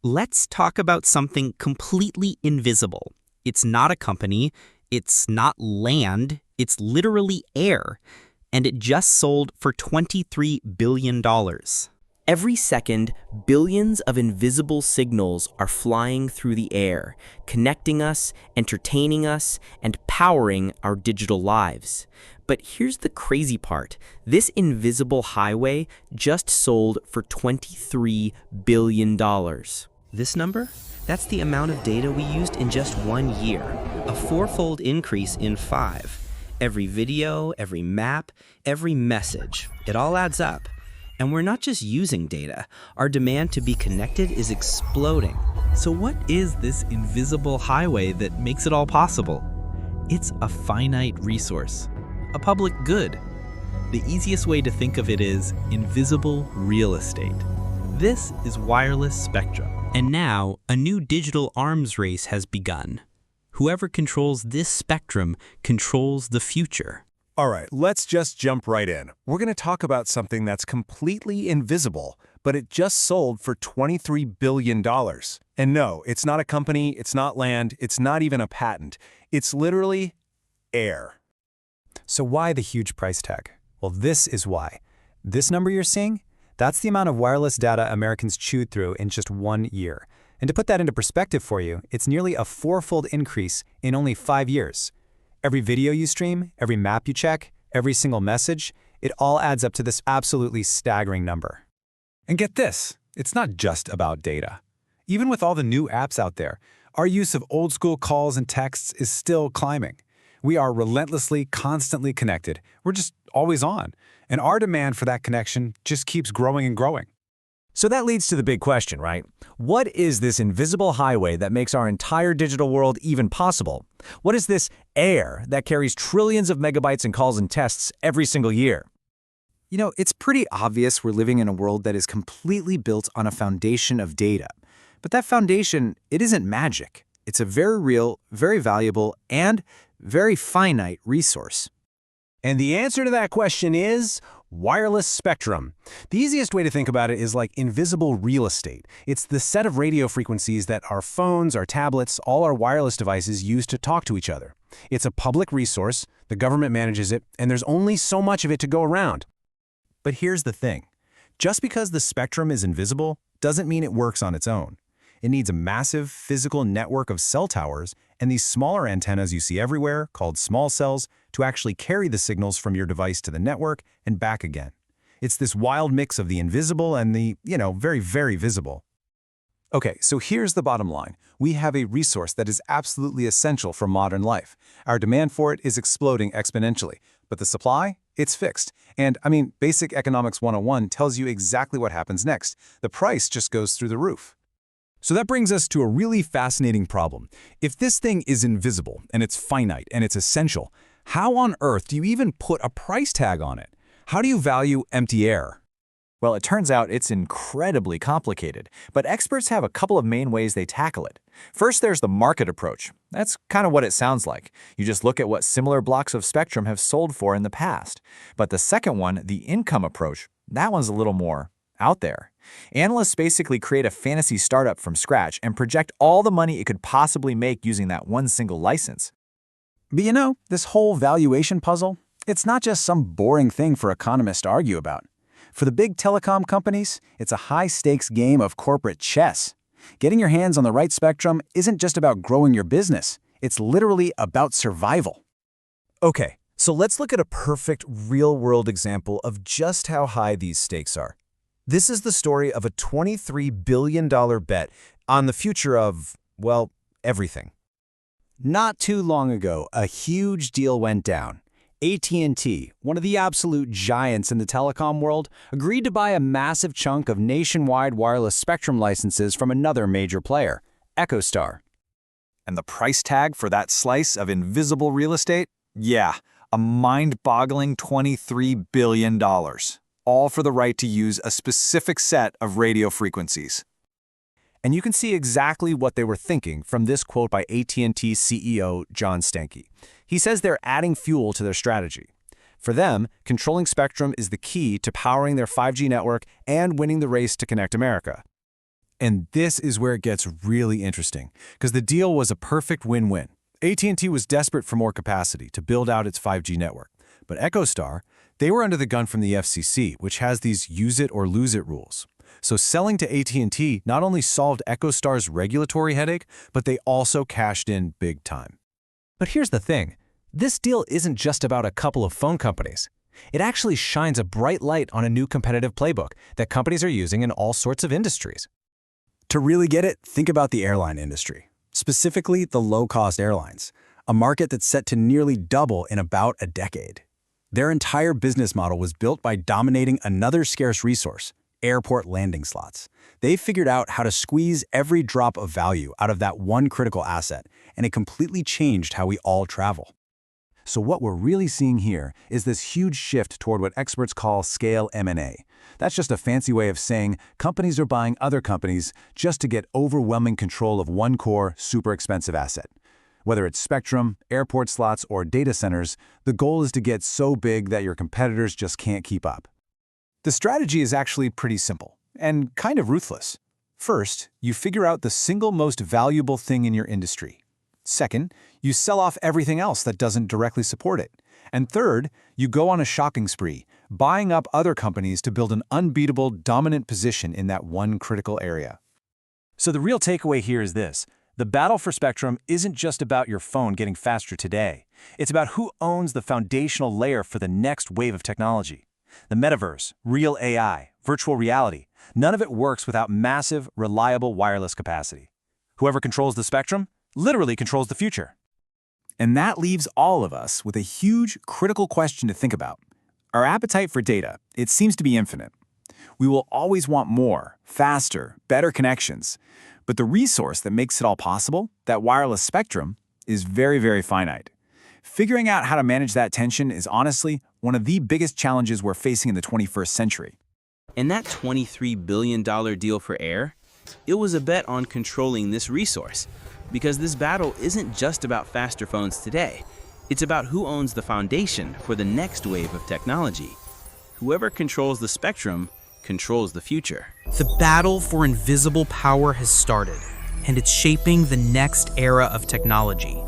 Let's talk about something completely invisible. It's not a company, it's not land, it's literally air, and it just sold for $23 billion. Every second, billions of invisible signals are flying through the air, connecting us, entertaining us, and powering our digital lives. But here's the crazy part. This invisible highway just sold for $23 billion. This number? That's the amount of data we used in just 1 year, a fourfold increase in 5. Every video, every map, every message, it all adds up. And we're not just using data. Our demand to be connected is exploding. So what is this invisible highway that makes it all possible? It's a finite resource, a public good. The easiest way to think of it is invisible real estate. This is wireless spectrum. And now, a new digital arms race has begun. Whoever controls this spectrum controls the future. All right, let's just jump right in. We're going to talk about something that's completely invisible, but it just sold for $23 billion. And no, it's not a company, it's not land, it's not even a patent. It's literally air. So why the huge price tag? Well, this is why. This number you're seeing, that's the amount of wireless data Americans chewed through in just 1 year. And to put that into perspective for you, it's nearly a fourfold increase in only 5 years. Every video you stream, every map you check, every single message, it all adds up to this absolutely staggering number. And get this, it's not just about data. Even with all the new apps out there, our use of old-school calls and texts is still climbing. We are relentlessly, constantly connected. We're just always on. And our demand for that connection just keeps growing and growing. So that leads to the big question, right? What is this invisible highway that makes our entire digital world even possible? What is this air that carries trillions of megabytes in calls and texts every single year? You know, it's pretty obvious we're living in a world that is completely built on a foundation of data. But that foundation, it isn't magic. It's a very real, very valuable, and very finite resource. And the answer to that question is wireless spectrum. The easiest way to think about it is like invisible real estate. It's the set of radio frequencies that our phones, our tablets, all our wireless devices use to talk to each other. It's a public resource, the government manages it, and there's only so much of it to go around. But here's the thing. Just because the spectrum is invisible doesn't mean it works on its own. It needs a massive physical network of cell towers and these smaller antennas you see everywhere, called small cells, to actually carry the signals from your device to the network and back again. It's this wild mix of the invisible and the, very, very visible. Okay, so here's the bottom line. We have a resource that is absolutely essential for modern life. Our demand for it is exploding exponentially, but the supply, it's fixed. And Basic Economics 101 tells you exactly what happens next. The price just goes through the roof. So that brings us to a really fascinating problem. If this thing is invisible, and it's finite, and it's essential, how on earth do you even put a price tag on it? How do you value empty air? Well, it turns out it's incredibly complicated, but experts have a couple of main ways they tackle it. First, there's the market approach. That's kind of what it sounds like. You just look at what similar blocks of spectrum have sold for in the past. But the second one, the income approach, that one's a little more out there. Analysts basically create a fantasy startup from scratch and project all the money it could possibly make using that one single license. But this whole valuation puzzle, it's not just some boring thing for economists to argue about. For the big telecom companies, it's a high-stakes game of corporate chess. Getting your hands on the right spectrum isn't just about growing your business. It's literally about survival. Okay, so let's look at a perfect real-world example of just how high these stakes are. This is the story of a $23 billion bet on the future of, well, everything. Not too long ago, a huge deal went down. AT&T, one of the absolute giants in the telecom world, agreed to buy a massive chunk of nationwide wireless spectrum licenses from another major player, EchoStar. And the price tag for that slice of invisible real estate? Yeah, a mind-boggling $23 billion. All for the right to use a specific set of radio frequencies. And you can see exactly what they were thinking from this quote by AT&T CEO John Stankey. He says they're adding fuel to their strategy. For them, controlling spectrum is the key to powering their 5G network and winning the race to connect America. And this is where it gets really interesting, because the deal was a perfect win-win. AT&T was desperate for more capacity to build out its 5G network. But EchoStar, they were under the gun from the FCC, which has these use it or lose it rules. So selling to AT&T not only solved EchoStar's regulatory headache, but they also cashed in big time. But here's the thing. This deal isn't just about a couple of phone companies. It actually shines a bright light on a new competitive playbook that companies are using in all sorts of industries. To really get it, think about the airline industry, specifically the low-cost airlines, a market that's set to nearly double in about a decade. Their entire business model was built by dominating another scarce resource, airport landing slots. They figured out how to squeeze every drop of value out of that one critical asset, and it completely changed how we all travel. So what we're really seeing here is this huge shift toward what experts call scale M&A. That's just a fancy way of saying companies are buying other companies just to get overwhelming control of one core, super expensive asset. Whether it's spectrum, airport slots, or data centers, the goal is to get so big that your competitors just can't keep up. The strategy is actually pretty simple and kind of ruthless. First, you figure out the single most valuable thing in your industry. Second, you sell off everything else that doesn't directly support it. And third, you go on a shopping spree, buying up other companies to build an unbeatable, dominant position in that one critical area. So the real takeaway here is this. The battle for spectrum isn't just about your phone getting faster today. It's about who owns the foundational layer for the next wave of technology. The metaverse, real AI, virtual reality, none of it works without massive, reliable wireless capacity. Whoever controls the spectrum literally controls the future. And that leaves all of us with a huge, critical question to think about. Our appetite for data, it seems to be infinite. We will always want more, faster, better connections. But the resource that makes it all possible, that wireless spectrum, is very, very finite. Figuring out how to manage that tension is honestly one of the biggest challenges we're facing in the 21st century. And that $23 billion deal for air, it was a bet on controlling this resource. Because this battle isn't just about faster phones today. It's about who owns the foundation for the next wave of technology. Whoever controls the spectrum controls the future. The battle for invisible power has started, and it's shaping the next era of technology.